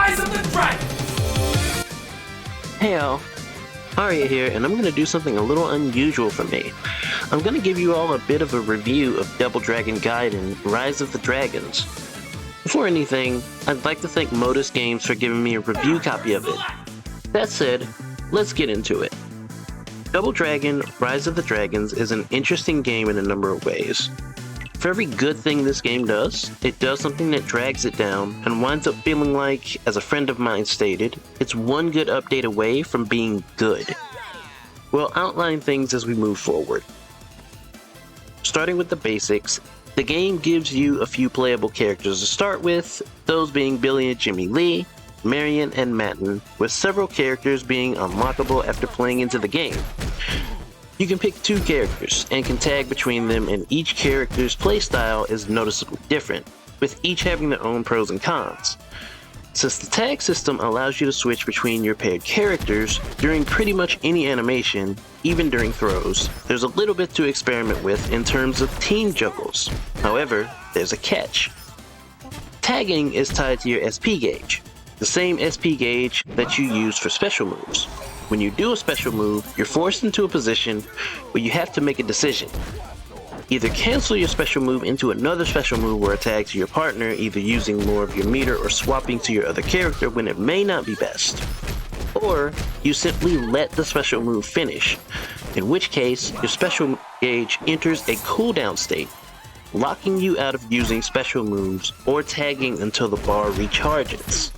Rise of the Dragon! Hey all, Arya here, and I'm going to do something a little unusual for me. I'm going to give you all a bit of a review of Double Dragon Gaiden, Rise of the Dragons. Before anything, I'd like to thank Modus Games for giving me a review copy of it. That said, let's get into it. Double Dragon, Rise of the Dragons is an interesting game in a number of ways. For every good thing this game does, it does something that drags it down and winds up feeling like, as a friend of mine stated, it's one good update away from being good. We'll outline things as we move forward. Starting with the basics, the game gives you a few playable characters to start with, those being Billy and Jimmy Lee, Marion and Matten, with several characters being unlockable after playing into the game. You can pick two characters and can tag between them, and each character's playstyle is noticeably different, with each having their own pros and cons. Since the tag system allows you to switch between your paired characters during pretty much any animation, even during throws, there's a little bit to experiment with in terms of team juggles. However, there's a catch. Tagging is tied to your SP gauge, the same SP gauge that you use for special moves. When you do a special move, you're forced into a position where you have to make a decision. Either cancel your special move into another special move or a tag to your partner, either using more of your meter or swapping to your other character when it may not be best. Or you simply let the special move finish, in which case your special gauge enters a cooldown state, locking you out of using special moves or tagging until the bar recharges.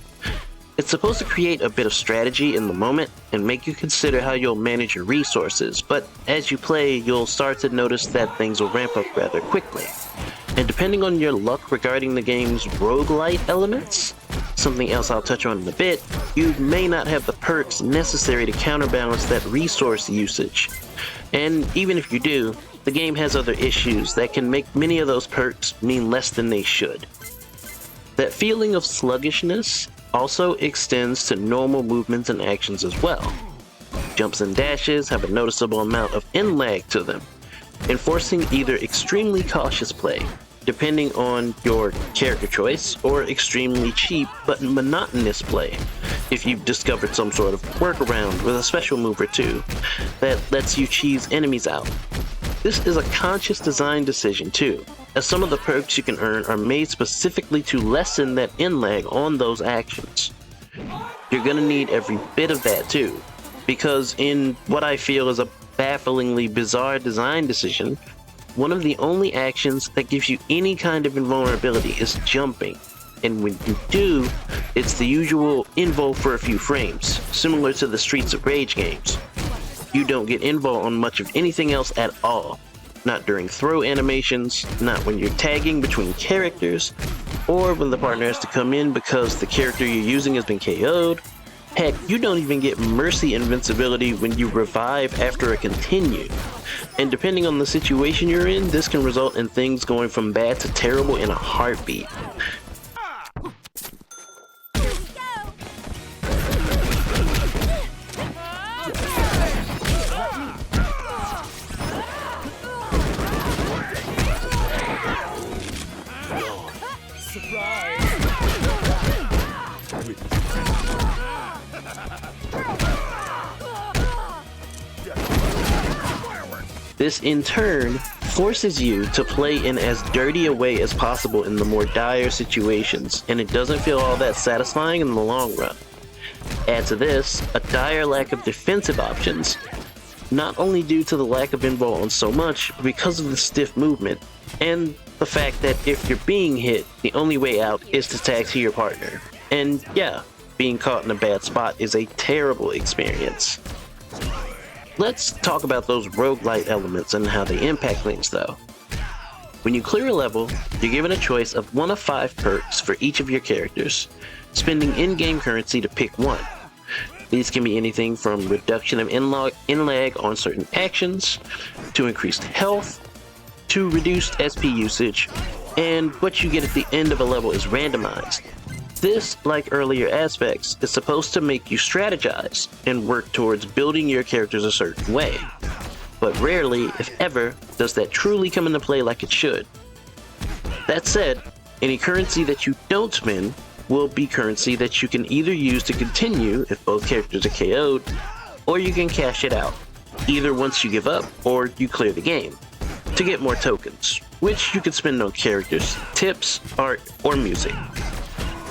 It's supposed to create a bit of strategy in the moment and make you consider how you'll manage your resources, but as you play, you'll start to notice that things will ramp up rather quickly. And depending on your luck regarding the game's roguelite elements, something else I'll touch on in a bit, you may not have the perks necessary to counterbalance that resource usage. And even if you do, the game has other issues that can make many of those perks mean less than they should. That feeling of sluggishness also extends to normal movements and actions as well. Jumps and dashes have a noticeable amount of in-lag to them, enforcing either extremely cautious play, depending on your character choice, or extremely cheap but monotonous play, if you've discovered some sort of workaround with a special move or two that lets you cheese enemies out. This is a conscious design decision too, as some of the perks you can earn are made specifically to lessen that in-lag on those actions. You're gonna need every bit of that too, because in what I feel is a bafflingly bizarre design decision, one of the only actions that gives you any kind of invulnerability is jumping, and when you do, it's the usual invul for a few frames, similar to the Streets of Rage games. You don't get invul on much of anything else at all. Not during throw animations, not when you're tagging between characters, or when the partner has to come in because the character you're using has been KO'd. Heck, you don't even get mercy invincibility when you revive after a continue. And depending on the situation you're in, this can result in things going from bad to terrible in a heartbeat. This in turn forces you to play in as dirty a way as possible in the more dire situations, and it doesn't feel all that satisfying in the long run. Add to this a dire lack of defensive options, not only due to the lack of invul on so much, but because of the stiff movement, and the fact that if you're being hit, the only way out is to tag to your partner. And yeah, being caught in a bad spot is a terrible experience. Let's talk about those roguelite elements and how they impact things though. When you clear a level, you're given a choice of one of 5 perks for each of your characters, spending in-game currency to pick one. These can be anything from reduction of in-lag on certain actions, to increased health, to reduced SP usage, and what you get at the end of a level is randomized. This, like earlier aspects, is supposed to make you strategize and work towards building your characters a certain way. But rarely, if ever, does that truly come into play like it should. That said, any currency that you don't spend will be currency that you can either use to continue if both characters are KO'd, or you can cash it out, either once you give up or you clear the game, to get more tokens, which you can spend on characters, tips, art, or music.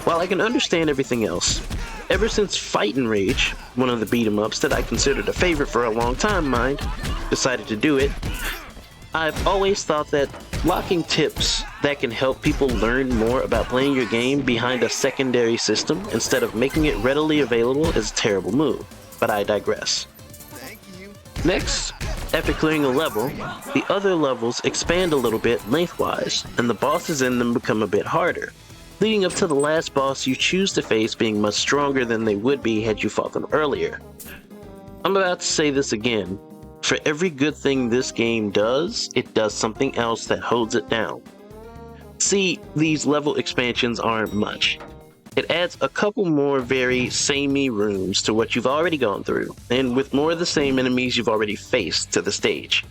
While I can understand everything else, ever since Fight and Rage, one of the beat-em-ups that I considered a favorite for a long time, decided to do it, I've always thought that locking tips that can help people learn more about playing your game behind a secondary system instead of making it readily available is a terrible move, but I digress. Next, after clearing a level, the other levels expand a little bit lengthwise, and the bosses in them become a bit harder, leading up to the last boss you choose to face being much stronger than they would be had you fought them earlier. I'm about to say this again. For every good thing this game does, it does something else that holds it down. See, these level expansions aren't much. It adds a couple more very samey rooms to what you've already gone through, and with more of the same enemies you've already faced to the stage.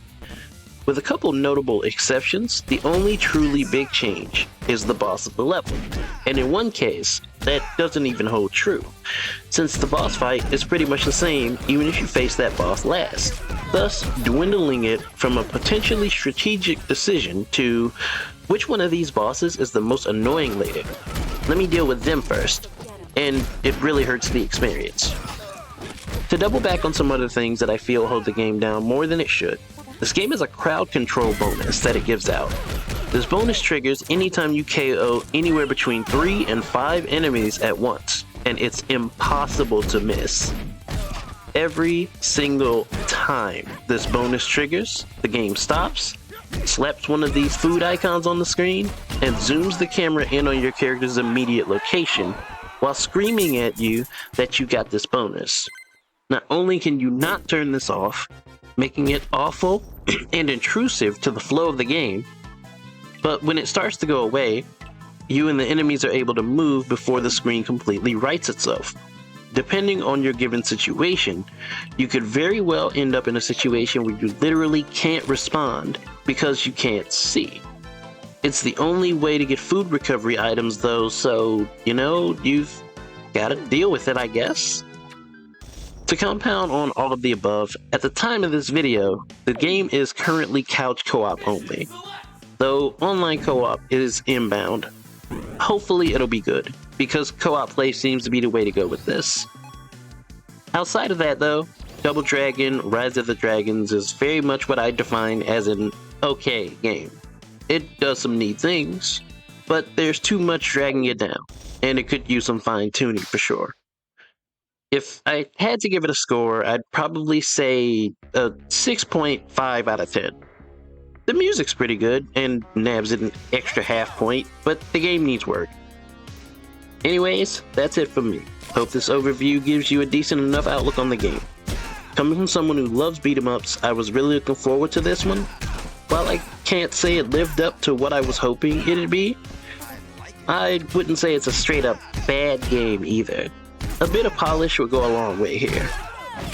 With a couple notable exceptions, the only truly big change is the boss of the level, and in one case, that doesn't even hold true, since the boss fight is pretty much the same even if you face that boss last, thus dwindling it from a potentially strategic decision to which one of these bosses is the most annoying later. Let me deal with them first, and it really hurts the experience. To double back on some other things that I feel hold the game down more than it should, this game has a crowd control bonus that it gives out. This bonus triggers anytime you KO anywhere between 3 and 5 enemies at once, and it's impossible to miss. Every single time this bonus triggers, the game stops, slaps one of these food icons on the screen, and zooms the camera in on your character's immediate location, while screaming at you that you got this bonus. Not only can you not turn this off, making it awful and intrusive to the flow of the game, but when it starts to go away, you and the enemies are able to move before the screen completely rights itself. Depending on your given situation, you could very well end up in a situation where you literally can't respond because you can't see. It's the only way to get food recovery items though, so, you've gotta deal with it, I guess. To compound on all of the above, at the time of this video, the game is currently couch co-op only, though online co-op is inbound. Hopefully it'll be good, because co-op play seems to be the way to go with this. Outside of that though, Double Dragon Rise of the Dragons is very much what I define as an okay game. It does some neat things, but there's too much dragging it down, and it could use some fine-tuning for sure. If I had to give it a score, I'd probably say a 6.5 out of 10. The music's pretty good, and nabs it an extra half point, but the game needs work. Anyways, that's it from me. Hope this overview gives you a decent enough outlook on the game. Coming from someone who loves beat-em-ups, I was really looking forward to this one. While I can't say it lived up to what I was hoping it'd be, I wouldn't say it's a straight-up bad game either. A bit of polish would go a long way here.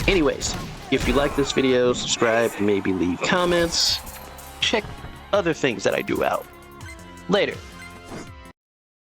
Anyways, if you like this video, subscribe, maybe leave comments. Check other things that I do out. Later.